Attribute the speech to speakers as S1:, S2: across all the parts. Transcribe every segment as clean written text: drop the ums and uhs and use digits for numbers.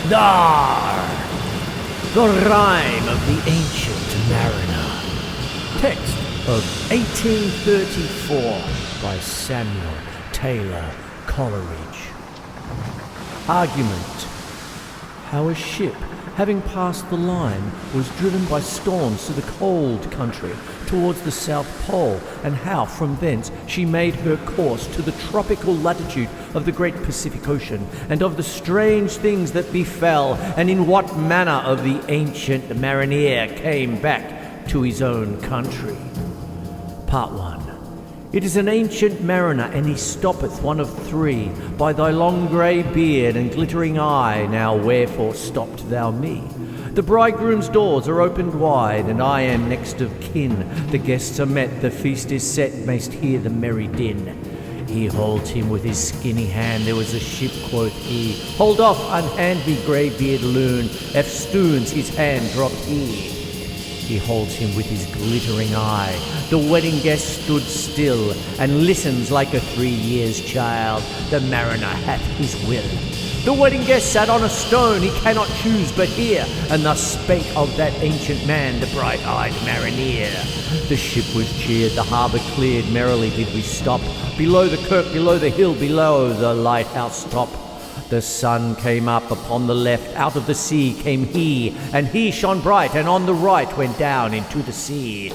S1: Dar! The Rime of the Ancient Mariner. Text of 1834 by Samuel Taylor Coleridge. Argument. How a ship, having passed the line, was driven by storms to the cold country towards the South Pole, and how from thence she made her course to the tropical latitude of the great Pacific Ocean, and of the strange things that befell, and in what manner of the ancient mariner came back to his own country. Part 1. It is an ancient mariner, and he stoppeth one of three. By thy long grey beard and glittering eye, now wherefore stopped thou me? The bridegroom's doors are opened wide, and I am next of kin. The guests are met, the feast is set, mayst hear the merry din. He holds him with his skinny hand, there was a ship, quoth he. Hold off, unhand me, grey-beard loon, eftsoons his hand dropped he. He holds him with his glittering eye. The wedding guest stood still, and listens like a 3 years child. The mariner hath his will. The wedding guest sat on a stone, he cannot choose but hear, and thus spake of that ancient man, the bright-eyed mariner. The ship was cheered, the harbour cleared, merrily did we stop. Below the kirk, below the hill, below the lighthouse top. The sun came up upon the left, out of the sea came he, and he shone bright, and on the right went down into the sea.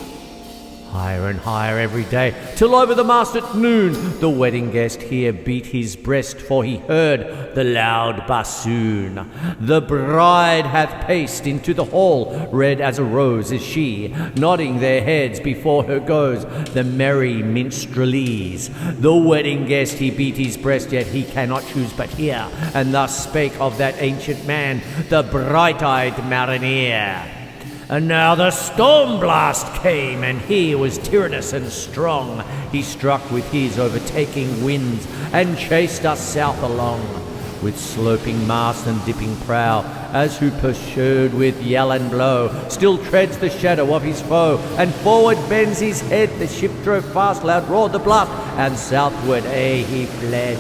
S1: Higher and higher every day, till over the mast at noon, the wedding guest here beat his breast, for he heard the loud bassoon. The bride hath paced into the hall, red as a rose is she, nodding their heads before her goes the merry minstrelese. The wedding guest he beat his breast, yet he cannot choose but hear, and thus spake of that ancient man, the bright-eyed mariner. And now the storm blast came, and he was tyrannous and strong. He struck with his overtaking winds, and chased us south along. With sloping mast and dipping prow, as who pursued with yell and blow, still treads the shadow of his foe, and forward bends his head. The ship drove fast, loud roared the blast, and southward he fled.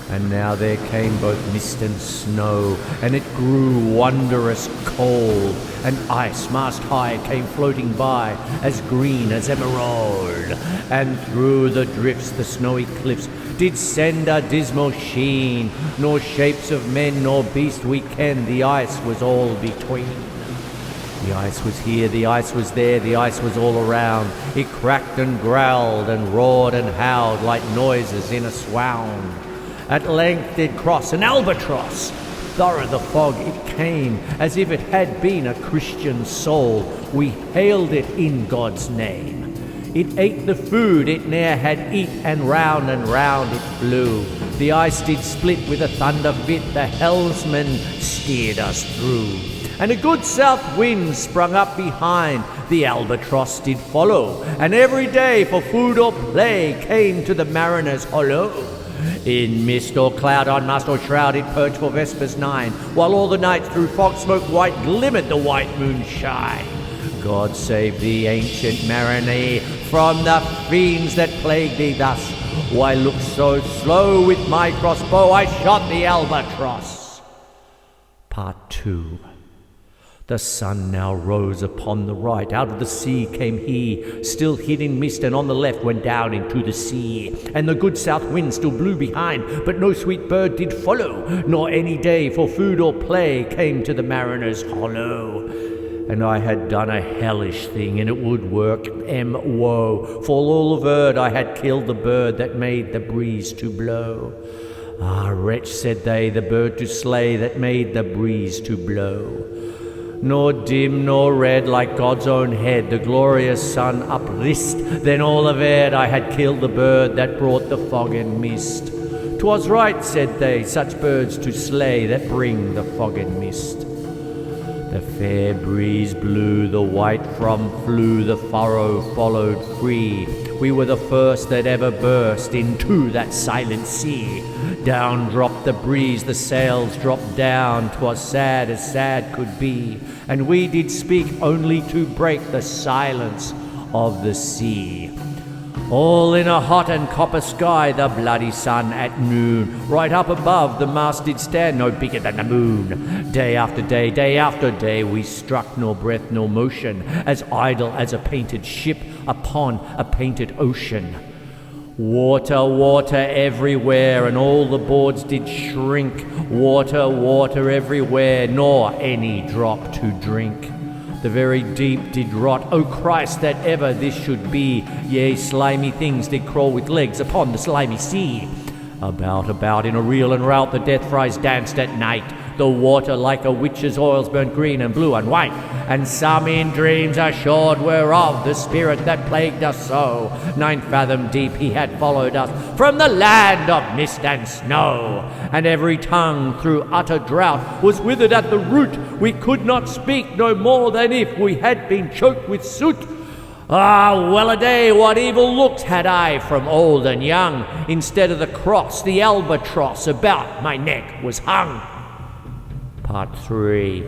S1: And now there came both mist and snow, and it grew wondrous cold, and ice mast high came floating by, as green as emerald, and through the drifts the snowy cliffs did send a dismal sheen, nor shapes of men nor beast we ken, the ice was all between. The ice was here, the ice was there, the ice was all around. It cracked and growled and roared and howled like noises in a swound. At length did cross an albatross. Thorough the fog it came, as if it had been a Christian soul. We hailed it in God's name. It ate the food it ne'er had eat, and round it flew. The ice did split with a thunder fit, the helmsman steered us through. And a good south wind sprung up behind, the albatross did follow, and every day for food or play came to the mariner's hollow. In mist or cloud, on mast or shroud, it perched for vespers 9, while all the night through fog smoke white glimmered the white moonshine. God save thee, ancient mariner, from the fiends that plague thee thus. Why look so slow with my crossbow? I shot the albatross. Part 2. The sun now rose upon the right, out of the sea came he, still hid in mist, and on the left went down into the sea. And the good south wind still blew behind, but no sweet bird did follow, nor any day for food or play came to the mariner's hollow. And I had done a hellish thing, and it would work woe, for all averred I had killed the bird that made the breeze to blow. Ah, wretch, said they, the bird to slay that made the breeze to blow. Nor dim nor red like God's own head the glorious sun uprist, then all averred I had killed the bird that brought the fog and mist. 'Twas right, said they, such birds to slay that bring the fog and mist. The fair breeze blew, the white from flew, the furrow followed free. We were the first that ever burst into that silent sea. Down dropped the breeze, the sails dropped down, 'twas sad as sad could be, and we did speak only to break the silence of the sea. All in a hot and copper sky, the bloody sun at noon. Right up above the mast did stand, no bigger than the moon. Day after day, we struck nor breath nor motion, as idle as a painted ship upon a painted ocean. Water, water everywhere, and all the boards did shrink. Water, water everywhere, nor any drop to drink. The very deep did rot. O Christ, that ever this should be. Yea, slimy things did crawl with legs upon the slimy sea. About in a reel and rout the death fries danced at night. The water like a witch's oils burnt green and blue and white. And some in dreams assured were of the spirit that plagued us so. 9 fathom deep he had followed us from the land of mist and snow. And every tongue through utter drought was withered at the root. We could not speak no more than if we had been choked with soot. Ah, well a day, what evil looks had I from old and young. Instead of the cross, the albatross about my neck was hung. Part 3.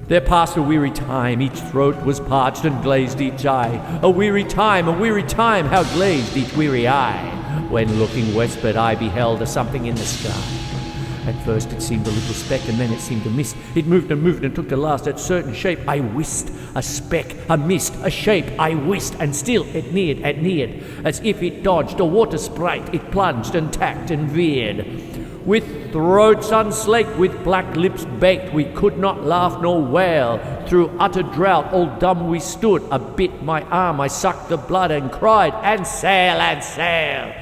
S1: There passed a weary time, each throat was parched and glazed each eye. A weary time, how glazed each weary eye. When looking westward I beheld a something in the sky. At first it seemed a little speck, and then it seemed a mist. It moved and took the last at certain shape. I wist, a speck, a mist, a shape, I wist, and still it neared, as if it dodged a water sprite. It plunged and tacked and veered. With throats unslaked, with black lips baked, we could not laugh nor wail. Through utter drought, all dumb we stood. A bit my arm, I sucked the blood and cried, and sail, and sail.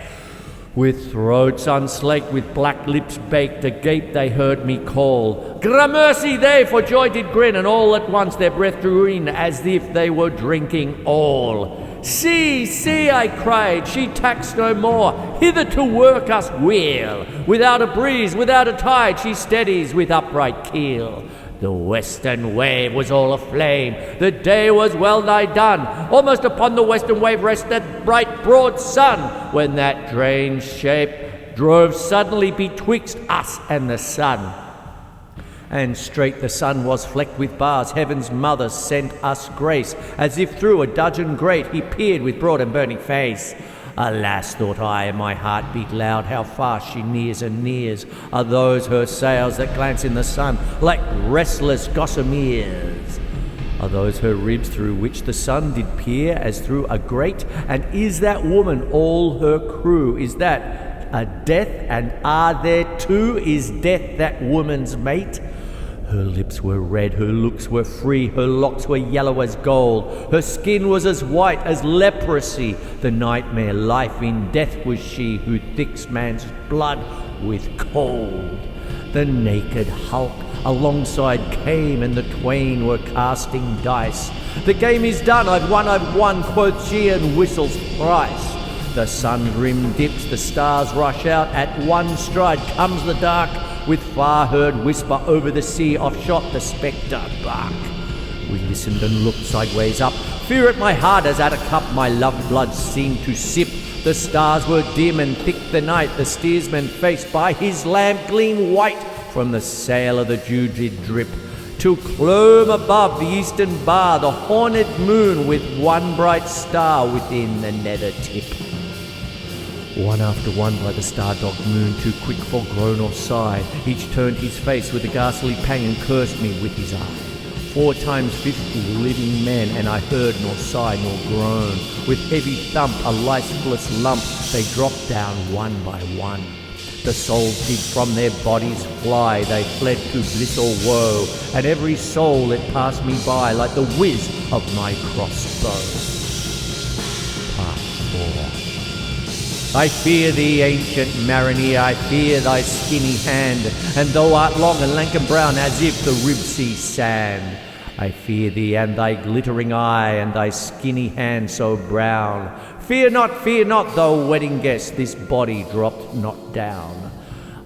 S1: With throats unslaked, with black lips baked, agape they heard me call. Gramercy they for joy did grin, and all at once their breath drew in, as if they were drinking all. See, see, I cried, she tacks no more, hither to work us weal. Without a breeze, without a tide, she steadies with upright keel. The western wave was all aflame, the day was well nigh done. Almost upon the western wave rested that bright broad sun, when that strange shape drove suddenly betwixt us and the sun. And straight the sun was flecked with bars, heaven's mother sent us grace. As if through a dungeon grate he peered with broad and burning face. Alas, thought I, and my heart beat loud, how fast she nears and nears. Are those her sails that glance in the sun like restless gossameres? Are those her ribs through which the sun did peer as through a grate? And is that woman all her crew? Is that a death, and are there two? Is death that woman's mate? Her lips were red, her looks were free, her locks were yellow as gold, her skin was as white as leprosy. The nightmare life in death was she, who thicks man's blood with cold. The naked hulk alongside came, and the twain were casting dice. The game is done, I've won, quoth she, and whistles thrice. The sun's rim dips, the stars rush out, at one stride comes the dark. With far-heard whisper over the sea, off-shot the spectre bark. We listened and looked sideways up. Fear at my heart as at a cup my loved blood seemed to sip. The stars were dim and thick the night. The steersman faced by his lamp gleamed white. From the sail of the dew did drip. Till clomb above the eastern bar the horned moon with one bright star within the nether tip. One after one by the star-dogged moon, too quick for groan or sigh, each turned his face with a ghastly pang and cursed me with his eye. 4 times 50 living men, and I heard nor sigh nor groan. With heavy thump, a lifeless lump, they dropped down one by one. The souls did from their bodies fly, they fled to bliss or woe, and every soul that passed me by like the whiz of my crossbow. Part 4. I fear thee, ancient mariner, I fear thy skinny hand, and thou art long and lank and brown as if the rib-sea sand. I fear thee and thy glittering eye, and thy skinny hand so brown. Fear not, thou wedding guest, this body dropped not down.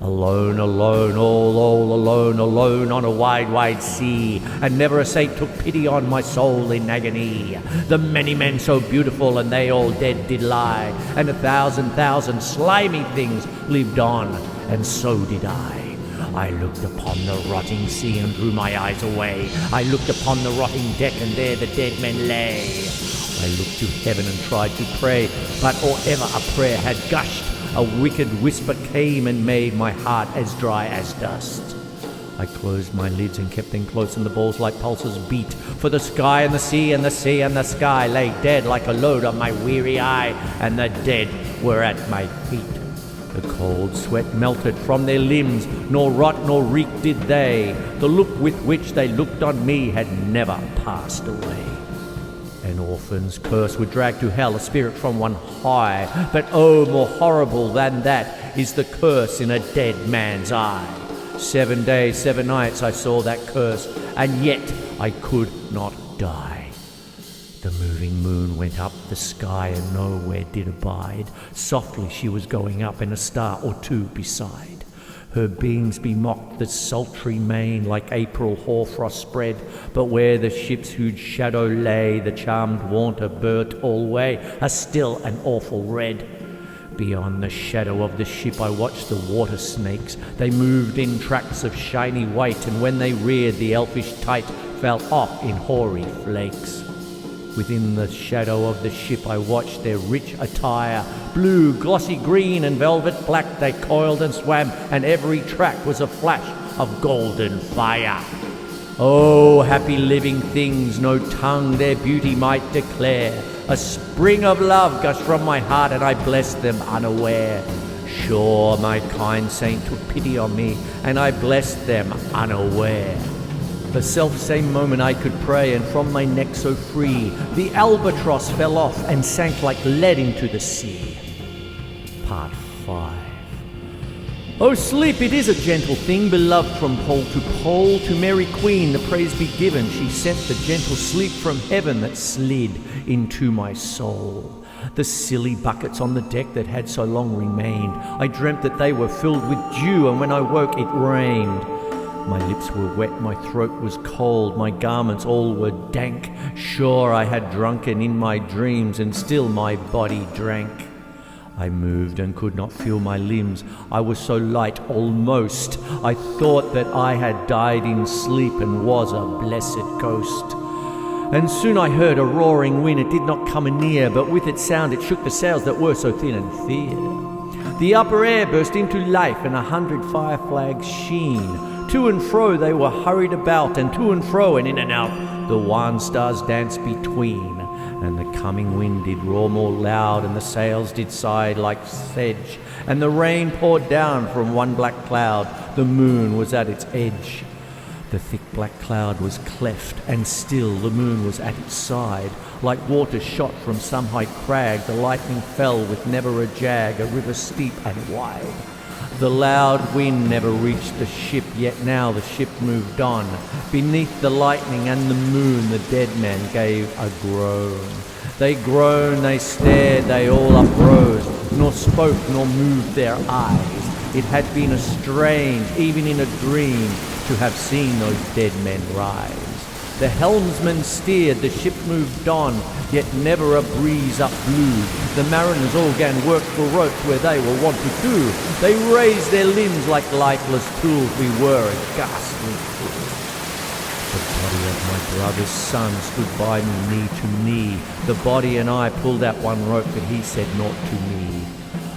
S1: Alone, alone, all alone on a wide sea, and never a saint took pity on my soul in agony. The many men so beautiful, and they all dead did lie, and 1,000 slimy things lived on, and so did I. I looked upon the rotting sea and drew my eyes away. I looked upon the rotting deck, and there the dead men lay. I looked to heaven and tried to pray, but or ever a prayer had gushed, a wicked whisper came and made my heart as dry as dust. I closed my lids and kept them close, and the balls like pulses beat, for the sky and the sea and the sea and the sky lay dead like a load on my weary eye, and the dead were at my feet. The cold sweat melted from their limbs, nor rot nor reek did they. The look with which they looked on me had never passed away. An orphan's curse would drag to hell a spirit from on high, but oh, more horrible than that is the curse in a dead man's eye. 7 days, 7 nights I saw that curse, and yet I could not die. The moving moon went up the sky and nowhere did abide. Softly she was going up, and a star or two beside. Her beams bemocked the sultry main like April hoarfrost spread, but where the ship's huge shadow lay, the charmed water burnt alway, a still and awful red. Beyond the shadow of the ship I watched the water snakes. They moved in tracks of shiny white, and when they reared the elfish tight fell off in hoary flakes. Within the shadow of the ship I watched their rich attire. Blue, glossy green and velvet black they coiled and swam, and every track was a flash of golden fire. Oh, happy living things, no tongue their beauty might declare. A spring of love gushed from my heart, and I blessed them unaware. Sure, my kind saint took pity on me, and I blessed them unaware. The self-same moment I could pray, and from my neck so free, the albatross fell off and sank like lead into the sea. Part 5. Oh, sleep, it is a gentle thing, beloved from pole to pole. To Mary Queen the praise be given, she sent the gentle sleep from heaven that slid into my soul. The silly buckets on the deck that had so long remained, I dreamt that they were filled with dew, and when I woke it rained. My lips were wet, my throat was cold, my garments all were dank. Sure, I had drunken in my dreams, and still my body drank. I moved and could not feel my limbs. I was so light almost. I thought that I had died in sleep and was a blessed ghost. And soon I heard a roaring wind. It did not come anear, but with its sound it shook the sails that were so thin and fair. The upper air burst into life, and 100 fire flags sheen. To and fro they were hurried about, and to and fro and in and out the wan stars danced between. And the coming wind did roar more loud, and the sails did sigh like sedge, and the rain poured down from one black cloud. The moon was at its edge. The thick black cloud was cleft, and still the moon was at its side. Like water shot from some high crag, the lightning fell with never a jag, a river steep and wide. The loud wind never reached the ship, yet now the ship moved on. Beneath the lightning and the moon the dead men gave a groan. They groaned, they stared, they all uprose, nor spoke nor moved their eyes. It had been a strange, even in a dream, to have seen those dead men rise. The helmsman steered, the ship moved on, yet never a breeze up blew. The mariners all gan work for ropes where they were wont to do. They raised their limbs like lifeless tools, we were a ghastly crew. The body of my brother's son stood by me knee to knee. The body and I pulled at one rope, but he said naught to me.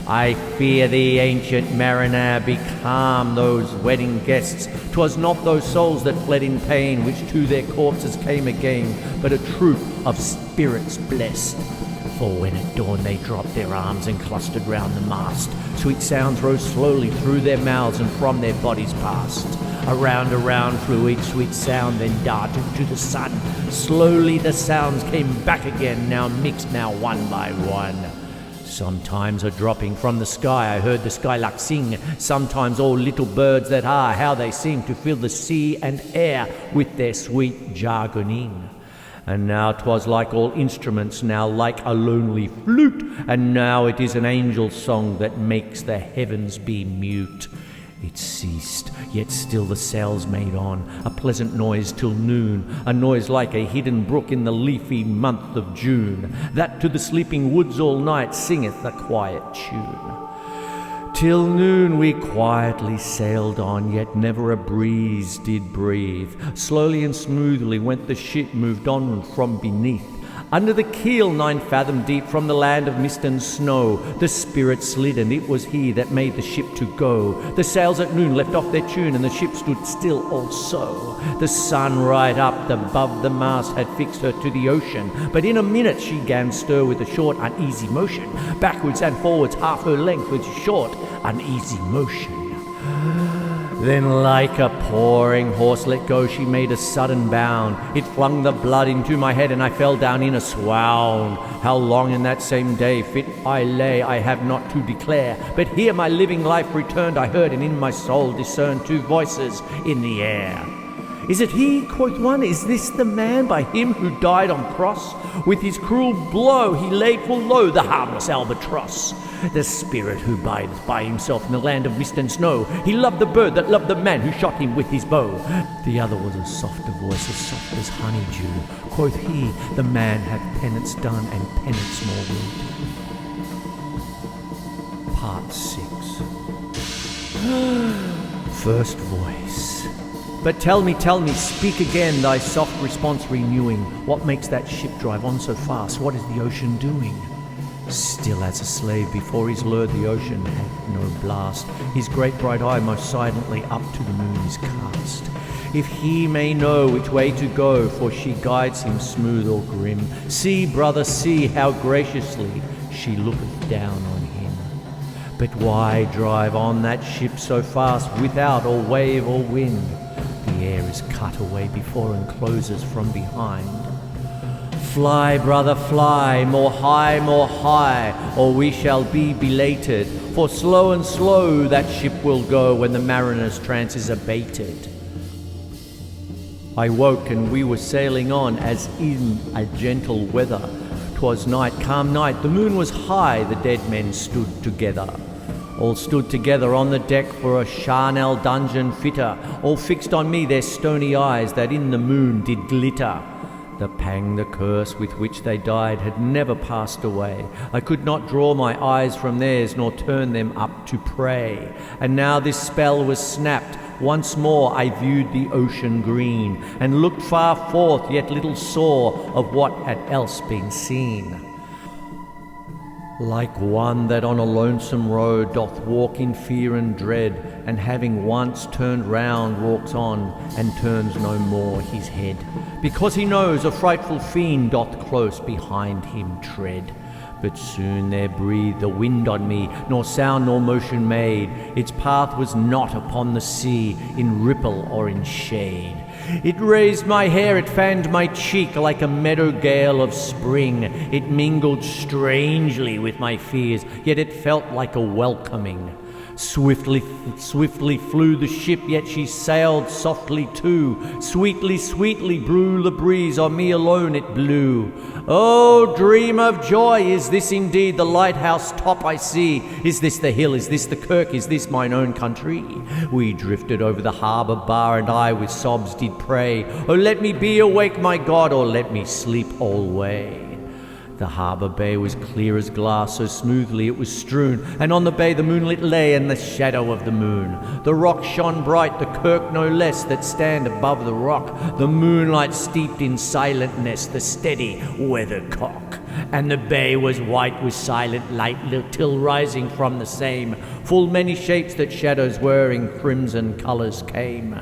S1: I fear thee, ancient mariner, be calm, those wedding guests. 'Twas not those souls that fled in pain, which to their corpses came again, but a troop of spirits blessed. For when at dawn they dropped their arms and clustered round the mast, sweet sounds rose slowly through their mouths and from their bodies passed. Around flew each sweet sound, then darted to the sun. Slowly the sounds came back again, now mixed, now one by one. Sometimes a dropping from the sky I heard the skylark sing. Sometimes all little birds that are, how they seem to fill the sea and air with their sweet jargoning. And now 'twas like all instruments, now like a lonely flute, and now it is an angel's song that makes the heavens be mute. It ceased, yet still the sails made on, a pleasant noise till noon, a noise like a hidden brook in the leafy month of June, that to the sleeping woods all night singeth a quiet tune. Till noon we quietly sailed on, yet never a breeze did breathe. Slowly and smoothly went the ship, moved on from beneath. Under the keel 9 fathom deep, from the land of mist and snow, the spirit slid, and it was he that made the ship to go. The sails at noon left off their tune, and the ship stood still also. The sun right up above the mast had fixed her to the ocean, but in a minute she gan stir with a short uneasy motion. Backwards and forwards half her length with short uneasy motion. Then like a pouring horse let go, she made a sudden bound. It flung the blood into my head, and I fell down in a swound. How long in that same day fit I lay, I have not to declare. But here my living life returned, I heard, and in my soul discerned 2 voices in the air. Is it he, quoth one, is this the man by him who died on cross? With his cruel blow he laid full low the harmless albatross. The spirit who bideth by himself in the land of mist and snow. He loved the bird that loved the man who shot him with his bow. The other was a softer voice, as soft as honeydew. Quoth he, the man hath penance done, and penance more will do. Part 6. First voice. But tell me, speak again, thy soft response renewing. What makes that ship drive on so fast? What is the ocean doing? Still as a slave before his lure, the ocean had no blast. His great bright eye most silently up to the moon is cast. If he may know which way to go, for she guides him smooth or grim. See, brother, see how graciously she looketh down on him. But why drive on that ship so fast, without or wave or wind? The air is cut away before and closes from behind. Fly, brother, fly, more high, or we shall be belated. For slow and slow that ship will go when the mariner's trance is abated. I woke, and we were sailing on as in a gentle weather. 'Twas night, calm night, the moon was high, the dead men stood together. All stood together on the deck for a charnel dungeon fitter. All fixed on me their stony eyes that in the moon did glitter. The pang, the curse with which they died had never passed away. I could not draw my eyes from theirs, nor turn them up to pray. And now this spell was snapped. Once more I viewed the ocean green, and looked far forth, yet little saw of what had else been seen. Like one that on a lonesome road doth walk in fear and dread, and having once turned round walks on, and turns no more his head, because he knows a frightful fiend doth close behind him tread. But soon there breathed a wind on me, nor sound nor motion made. Its path was not upon the sea, in ripple or in shade. It raised my hair, it fanned my cheek like a meadow gale of spring. It mingled strangely with my fears, yet it felt like a welcoming. Swiftly flew the ship, yet she sailed softly too. Sweetly blew the breeze, on me alone it blew. Oh, dream of joy, is this indeed the lighthouse top I see? Is this the hill, is this the kirk, is this mine own country? We drifted over the harbour bar, and I with sobs did pray, oh, let me be awake, my God, or let me sleep alway. The harbour bay was clear as glass, so smoothly it was strewn, and on the bay the moonlit lay in the shadow of the moon. The rock shone bright, the kirk no less, that stand above the rock. The moonlight steeped in silentness the steady weathercock. And the bay was white with silent light, till rising from the same, full many shapes that shadows were in crimson colours came.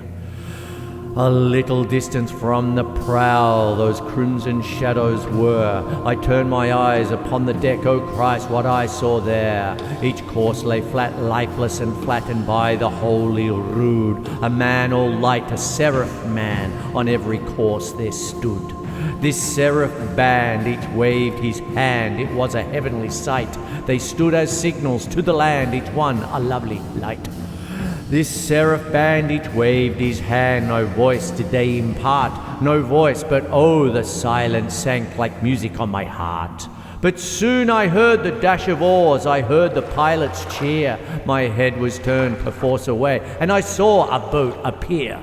S1: A little distance from the prow those crimson shadows were. I turned my eyes upon the deck, O Christ, what I saw there. Each corse lay flat, lifeless, and flattened by the holy rood. A man all light, a seraph man, on every corse there stood. This seraph band, each waved his hand, it was a heavenly sight. They stood as signals to the land, each one a lovely light. This seraph band each waved his hand, no voice did they impart, no voice, but oh, the silence sank like music on my heart. But soon I heard the dash of oars, I heard the pilot's cheer, my head was turned perforce away, and I saw a boat appear.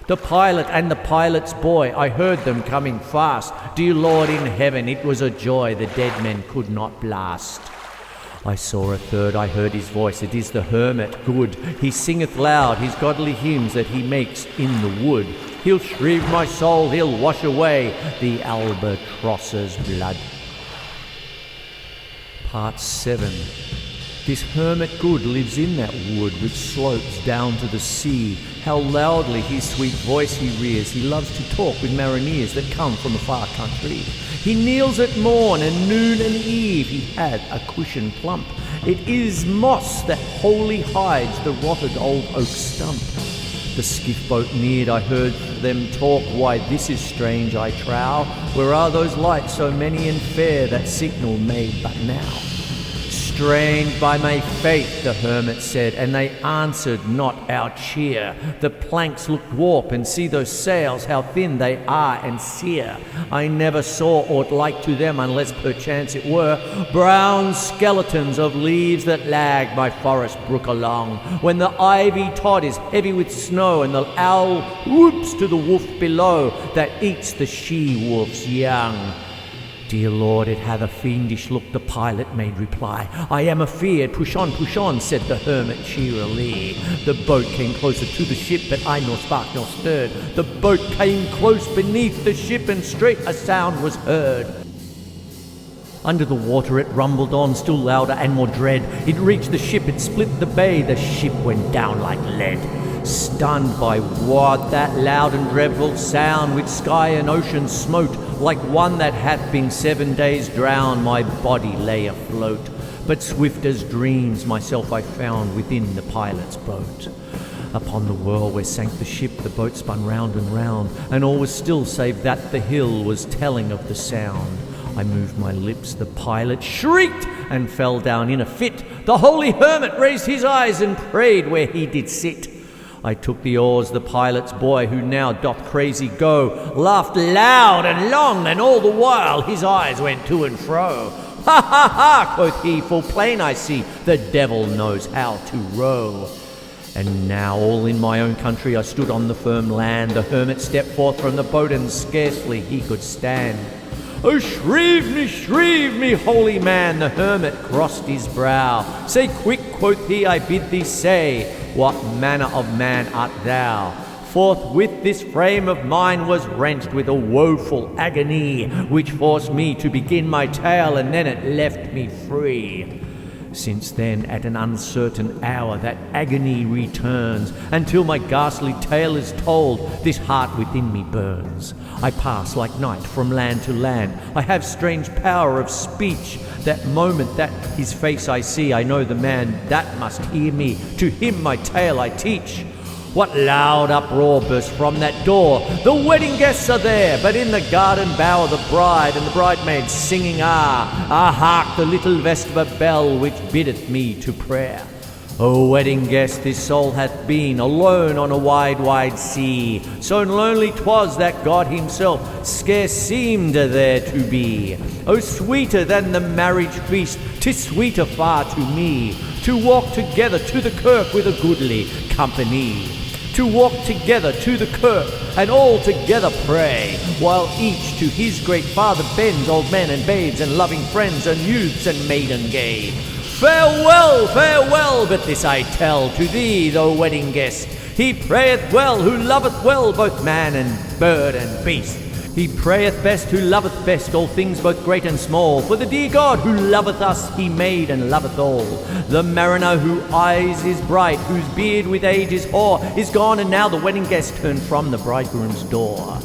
S1: The pilot and the pilot's boy, I heard them coming fast. Dear Lord in heaven, it was a joy the dead men could not blast. I saw a third, I heard his voice, it is the hermit, good. He singeth loud his godly hymns that he makes in the wood. He'll shrieve my soul, he'll wash away the albatross's blood. Part 7. This hermit good lives in that wood which slopes down to the sea. How loudly his sweet voice he rears. He loves to talk with mariners that come from a far country. He kneels at morn and noon and eve. He had a cushion plump. It is moss that wholly hides the rotted old oak stump. The skiff boat neared, I heard them talk. Why, this is strange, I trow. Where are those lights so many and fair that signal made but now? Strange by my faith, the hermit said, and they answered not our cheer. The planks look warp, and see those sails, how thin they are and sere. I never saw aught like to them, unless perchance it were brown skeletons of leaves that lag my forest brook along, when the ivy tod is heavy with snow, and the owl whoops to the wolf below that eats the she-wolf's young. Dear Lord, it hath a fiendish look, the pilot made reply. I am afeard, push on, said the hermit cheerily. The boat came closer to the ship, but I nor spark nor stirred. The boat came close beneath the ship, and straight a sound was heard. Under the water it rumbled on, still louder and more dread. It reached the ship, it split the bay, the ship went down like lead. Stunned by what that loud and dreadful sound, which sky and ocean smote, like one that hath been 7 days drowned, my body lay afloat. But swift as dreams myself I found within the pilot's boat. Upon the whirl where sank the ship, the boat spun round and round, and all was still save that the hill was telling of the sound. I moved my lips, the pilot shrieked and fell down in a fit. The holy hermit raised his eyes and prayed where he did sit. I took the oars, the pilot's boy, who now doth crazy go, laughed loud and long, and all the while his eyes went to and fro. Ha, ha, ha, quoth he, full plain I see, the devil knows how to row. And now all in my own country I stood on the firm land. The hermit stepped forth from the boat, and scarcely he could stand. Oh, shrieve me, holy man, the hermit crossed his brow. Say quick, quoth he, I bid thee say, what manner of man art thou? Forthwith this frame of mine was wrenched with a woeful agony, which forced me to begin my tale, and then it left me free. Since then, at an uncertain hour, that agony returns, until my ghastly tale is told, this heart within me burns. I pass like night from land to land. I have strange power of speech. That moment that his face I see, I know the man that must hear me. To him my tale I teach. What loud uproar burst from that door! The wedding guests are there, but in the garden bower the bride and the bridesmaids singing hark the little vesper bell which biddeth me to prayer. O wedding guest, this soul hath been alone on a wide, wide sea. So lonely 'twas that God himself scarce seemed there to be. O sweeter than the marriage feast, 'tis sweeter far to me, to walk together to the kirk with a goodly company. To walk together to the kirk, and all together pray, while each to his great Father bends, old men and babes, and loving friends, and youths and maiden gay. Farewell, farewell, but this I tell to thee, the wedding guest. He prayeth well who loveth well both man and bird and beast. He prayeth best who loveth best all things both great and small. For the dear God who loveth us he made and loveth all. The mariner whose eyes is bright, whose beard with age is hoar, is gone, and now the wedding guest turned from the bridegroom's door.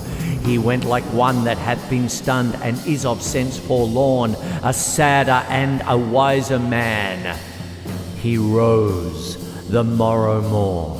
S1: He went like one that hath been stunned, and is of sense forlorn, a sadder and a wiser man. He rose the morrow morn.